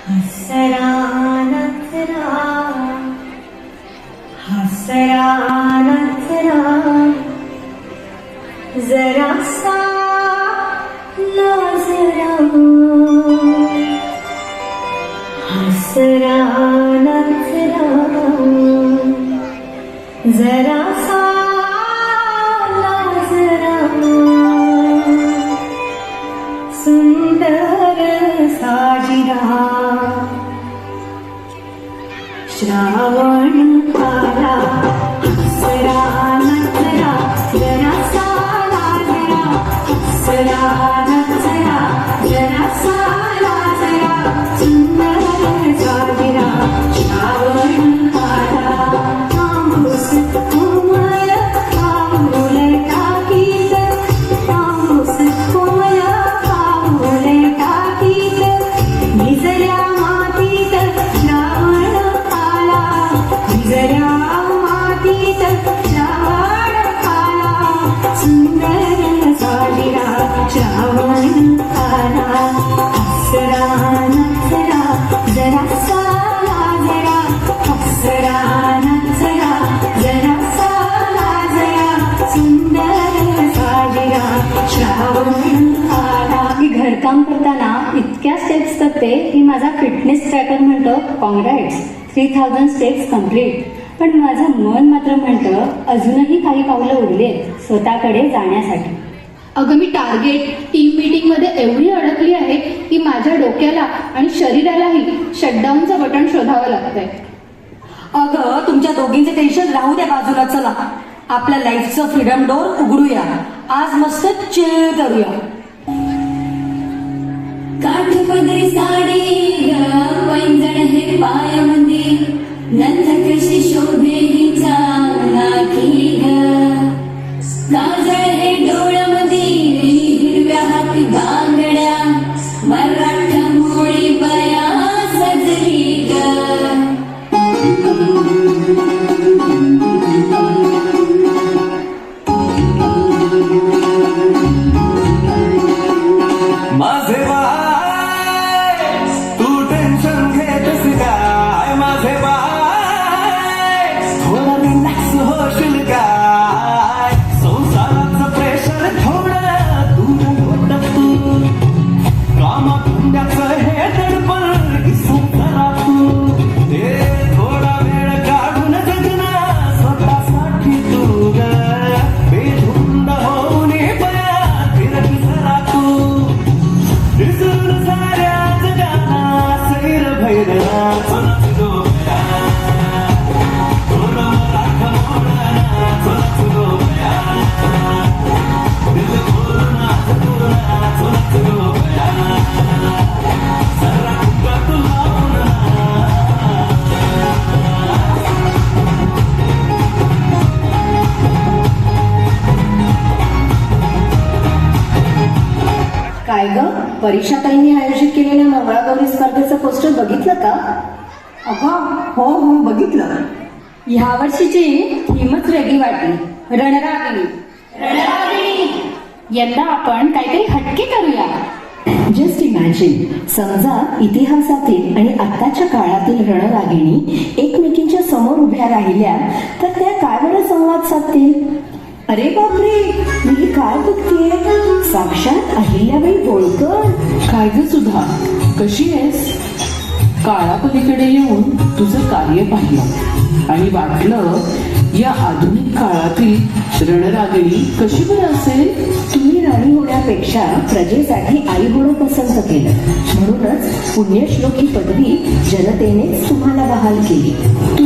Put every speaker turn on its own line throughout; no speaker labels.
हसरा नचरा हसरा नचरा जरासा लाजरा हसरा नचरा जरासा लाजरा सुंदर साजिरा श्रावण आला हसरा नचरा जरासा लाजरा हसरा नचरा जरासा लाजरा सुंदर साजिरा श्रावण आला आंबूस कोमल आंबुल टाकीत आंबूस कोमल आंबुल टाकीत भिजल्या मातीत श्रावण आला भिजल्या मातीत श्रावण आला सुंदर साजिरा श्रावण आला हसरा नचरा जरासा लाजरा हसरा नचरा जरासा लाजरा सुंदर साजिरा श्रावण आला.
मी घरकाम करताना इतक्या स्टेप्स करते की माझा फिटनेस ट्रॅकर म्हणतो कॉंग्रॅट्स 3000 स्टेप्स कम्प्लीट. पण माझं मन मात्र म्हणतं अजूनही काही पावलं उरली आहेत स्वतःकडे जाण्यासाठी.
अगं मी टार्गेट टीम मीटिंग मध्ये एवढी अडकली आहे की माझ्या डोक्याला आणि शरीरालाही शटडाऊनचं बटन शोधावं लागतंय.
अगं तुमच्या दोघींचे टेन्शन राहू द्या बाजूला. चला आपल्या लाईफचं फ्रीडम डोर उघडूया. आज मस्त चिल करूया.
काठपदरी साडी पैंजण हे पायामध्ये नंद कशी शोभे हिचा नाकी ग काजळ हे डोळ्यामध्ये हिरव्या हाती बांगड्या मराठा मोळी बया सजली ग
माझे बाय तू टेन्शन घेतस काय माझे बाय थोडा रिलॅक्स होशील काय संसाराचं प्रेशर थोडं दूर होत तू कामाधंद्याचं हे दडपण विसरून जरा तू ते थोडा वेळ काढून जगना स्वतःसाठी तू ग बेधुंद होऊन बया फिरत जरा तू विसरून साऱ्या जगाला सैर भैरवा चलत डोबया थोडं मराठा मोडा चलत डोबया दिल खोलून आज तुला चलत डोबया सरा कुका तू लावून
काय ग परीक्षाताईंनी आयोजित केलेल्या मंगळागौरी स्पर्धेचं पोस्टर बघितलं का?
हो बघितलं.
ह्या वर्षीची थीमच वेगळी वाटली. रणरागिणी. यंदा आपण काहीतरी हटके करूया.
जस्ट इमॅजिन समजा इतिहासातील आणि आत्ताच्या काळातील रणरागिणी एकमेकींच्या समोर उभ्या राहिल्या तर त्या काय बरं संवाद साधतील? अरे बापरे मी काय बघतेय साक्षात अहिल्याबाई होळकर.
काय ग सुधा कशी आहेस? काळापलीकडे येऊन तुझं कार्य पाहिलं आणि वाटलं या आधुनिक काळातील रणरागिणी कशी बरं असेल.
तुम्ही राणी होण्यापेक्षा प्रजेसाठी आई होणं पसंत केलं म्हणूनच पुण्यश्लोक ही पदवी जनतेनेच तुम्हाला बहाल केली.
तू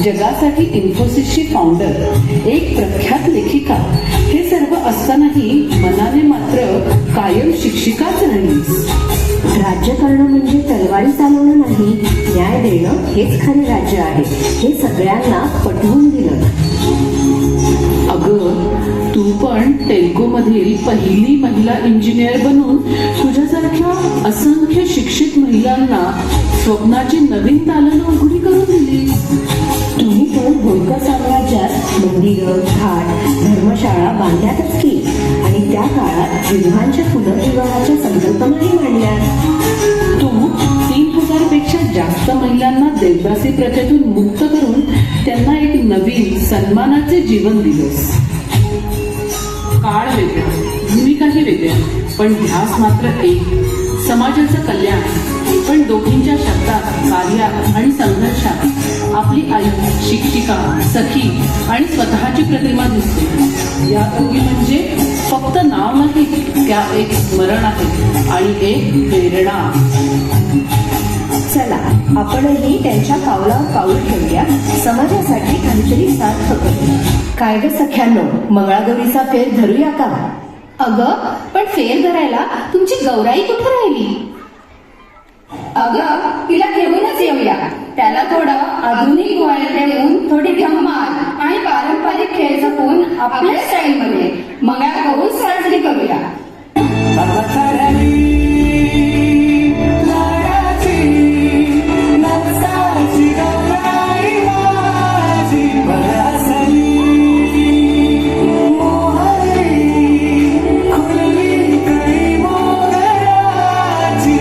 जगासाठी इन्फोसिसची फाउंडर एक प्रख्यात लेखिका हे सर्व असतानाही मनाने मात्र कायम शिक्षिकाच राहिलीस.
राज्य करणं म्हणजे तलवारी चालवणं नाही न्याय देणं हेच खरे राज्य आहे हे सगळ्यांना पटवून दिलं.
अगं तू पण तेलुगू मधील पहिली महिला इंजिनियर बनून तुझ्यासारख्या असंख्य शिक्षित महिलांना स्वप्नाची नवीन दालनं उघडी करून दिली.
तुम्ही पण होळकर साम्राज्यात मंदिरं घाट धर्मशाळा बांधल्यातच की आणि त्या काळात विधवांच्या पुनर्विवाहाच्या संकल्पनाही मांडल्या.
तू 3000 जास्त महिलांना देवदासी प्रथेतून मुक्त करून त्यांना एक नवीन सन्मानाचे जीवन दिलंस. काळ वेगळा, भूमिकाही वेगळ्या, पण ध्यास मात्र एक, समाजाचं कल्याण. पण दोघींच्या शब्दात, कार्यात आणि संघर्षात आपली आई, शिक्षिका, सखी आणि स्वतःची प्रतिमा दिसते. या दोघी म्हणजे फक्त नाव नाही, त्या एक स्मरण आहे आणि एक प्रेरणा.
चला आपणही त्यांच्या पावलावर पाऊल ठेवूया, समाजासाठी काहीतरी सार्थ करूया. काय ग सख्यांनो, मंगळागौरीचा फेर धरूया का?
अगं, पण फेर धरायला तुमची गौराई कुठे राहिली?
अगं, तिला घेऊनच येऊया. त्याला थोडं आधुनिक वळण देऊन थोडी धम्माल आणि पारंपरिक खेळ जपून आपल्या स्टाईलमध्ये मंगळागौर साजरी करूया.
कर्मचाऱ्यांनी लाडाची नवसाची गौराई माझी बरसली मोहरी खुलली कळी मोगराची.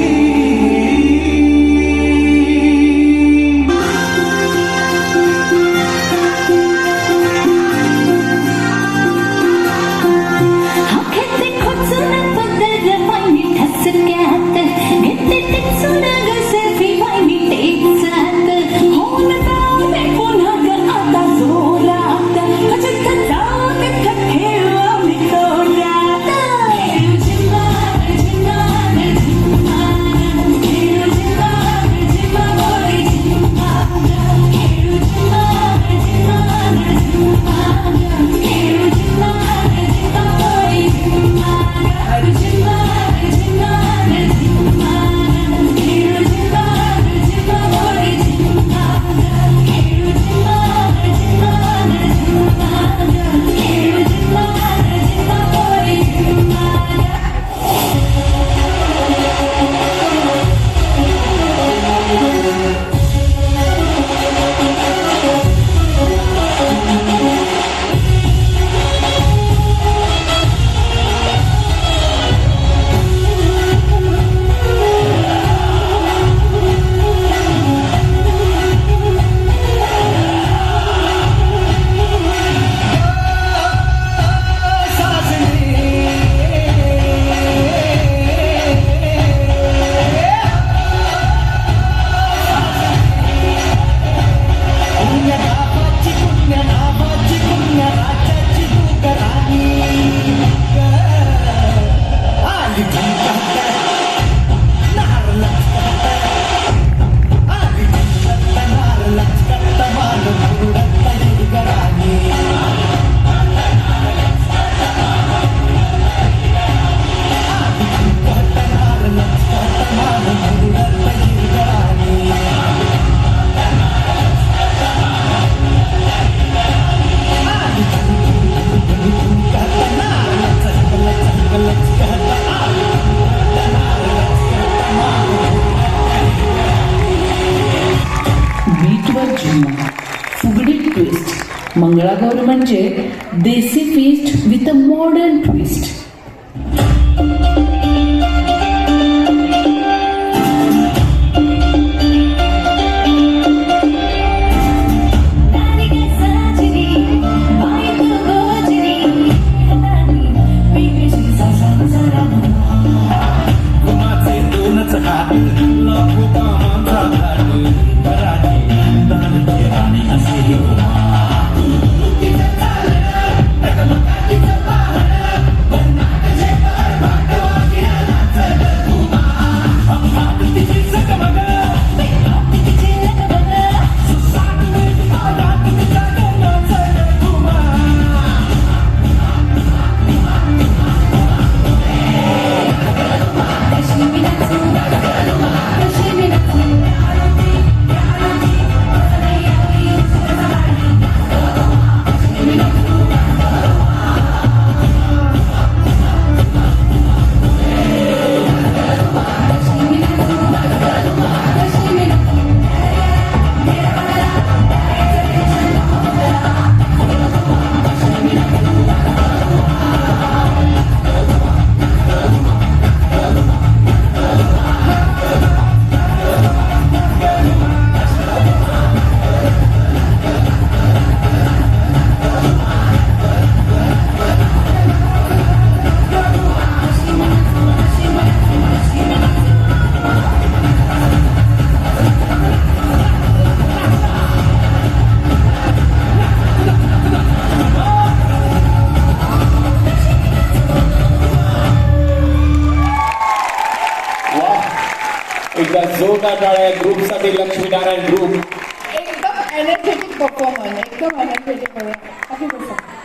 मंगळागौर म्हणजे desi feast with a modern twist.
एकदा जोरदार टाळ्या ग्रुपसाठी लक्ष्मीनारायण ग्रुप.
एकदम एनर्जेटिक परफॉर्मन्स, एकदम एनर्जेटिक.